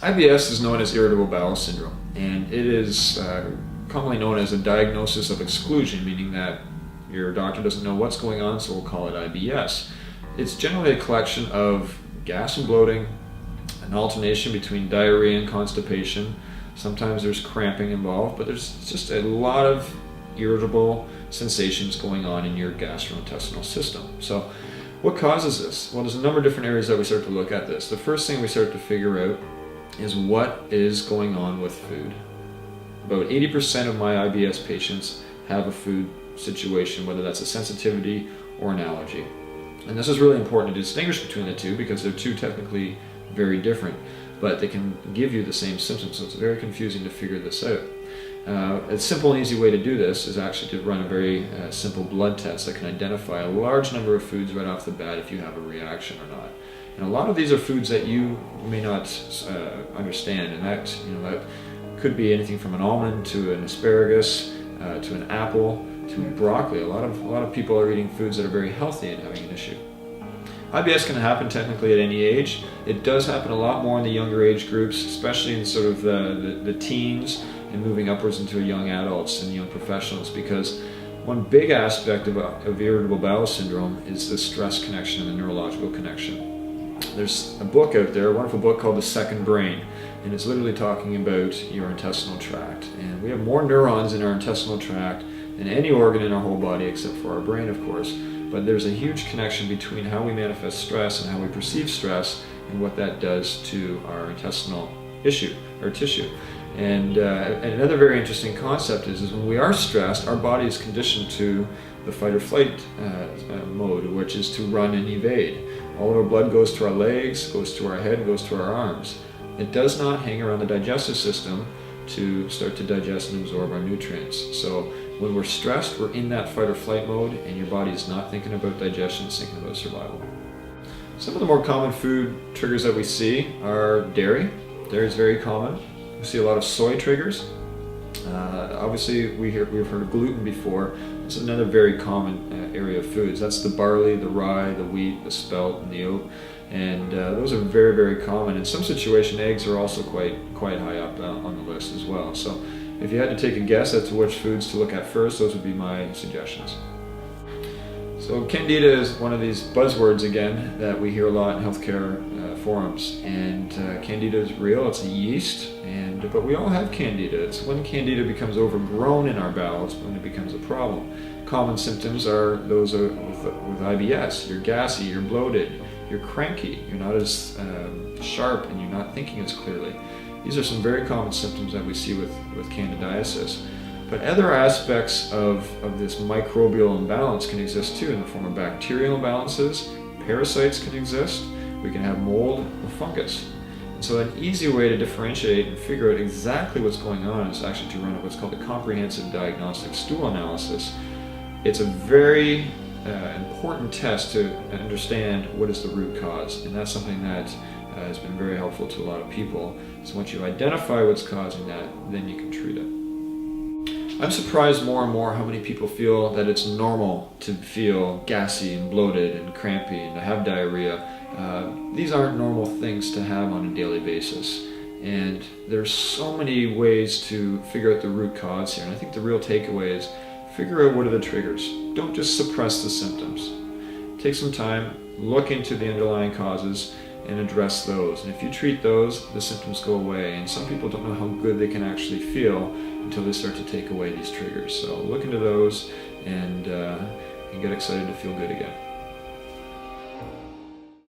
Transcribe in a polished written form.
IBS is known as irritable bowel syndrome, and it is commonly known as a diagnosis of exclusion, meaning that your doctor doesn't know what's going on, so we'll call it IBS. It's generally a collection of gas and bloating, an alternation between diarrhea and constipation. Sometimes there's cramping involved, but there's just a lot of irritable sensations going on in your gastrointestinal system. So what causes this? Well, there's a number of different areas that we start to look at this. The first thing we start to figure out is what is going on with food. About 80% of my IBS patients have a food situation, whether that's a sensitivity or an allergy. And this is really important to distinguish between the two because they're two technically very different, but they can give you the same symptoms, so it's very confusing to figure this out. A simple and easy way to do this is actually to run a very simple blood test that can identify a large number of foods right off the bat if you have a reaction or not. And a lot of these are foods that you may not understand, and that could be anything from an almond to an asparagus to an apple to broccoli. A lot of people are eating foods that are very healthy and having an issue. IBS can happen technically at any age. It does happen a lot more in the younger age groups, especially in sort of the teens and moving upwards into young adults and young professionals, because one big aspect of irritable bowel syndrome is the stress connection and the neurological connection. There's a book out there, a wonderful book called The Second Brain, and it's literally talking about your intestinal tract. And we have more neurons in our intestinal tract than any organ in our whole body except for our brain, of course. But there's a huge connection between how we manifest stress and how we perceive stress and what that does to our intestinal tissue. And another very interesting concept is when we are stressed, our body is conditioned to the fight or flight mode, which is to run and evade. All of our blood goes to our legs, goes to our head, goes to our arms. It does not hang around the digestive system to start to digest and absorb our nutrients. So when we're stressed, we're in that fight or flight mode, and your body is not thinking about digestion, it's thinking about survival. Some of the more common food triggers that we see are dairy. Dairy is very common. We see a lot of soy triggers. Obviously, we've heard of gluten before. This is another very common area of foods. That's the barley, the rye, the wheat, the spelt, and the oat. And those are very, very common. In some situations, eggs are also quite high up on the list as well. So if you had to take a guess as to which foods to look at first, those would be my suggestions. So candida is one of these buzzwords again that we hear a lot in healthcare forums, and candida is real. It's a yeast, but we all have candida. It's when candida becomes overgrown in our bowels when it becomes a problem. Common symptoms are those with IBS. You're gassy, you're bloated, you're cranky, you're not as sharp, and you're not thinking as clearly. These are some very common symptoms that we see with candidiasis. But other aspects of this microbial imbalance can exist too in the form of bacterial imbalances. Parasites can exist. We can have mold or fungus. And so an easy way to differentiate and figure out exactly what's going on is actually to run what's called a comprehensive diagnostic stool analysis. It's a very important test to understand what is the root cause, and that's something that has been very helpful to a lot of people. So once you identify what's causing that, then you can treat it. I'm surprised more and more how many people feel that it's normal to feel gassy and bloated and crampy and to have diarrhea. These aren't normal things to have on a daily basis. And there's so many ways to figure out the root cause here. And I think the real takeaway is figure out what are the triggers. Don't just suppress the symptoms. Take some time, look into the underlying causes, and address those. And if you treat those, the symptoms go away. And some people don't know how good they can actually feel until they start to take away these triggers. So look into those and get excited to feel good again.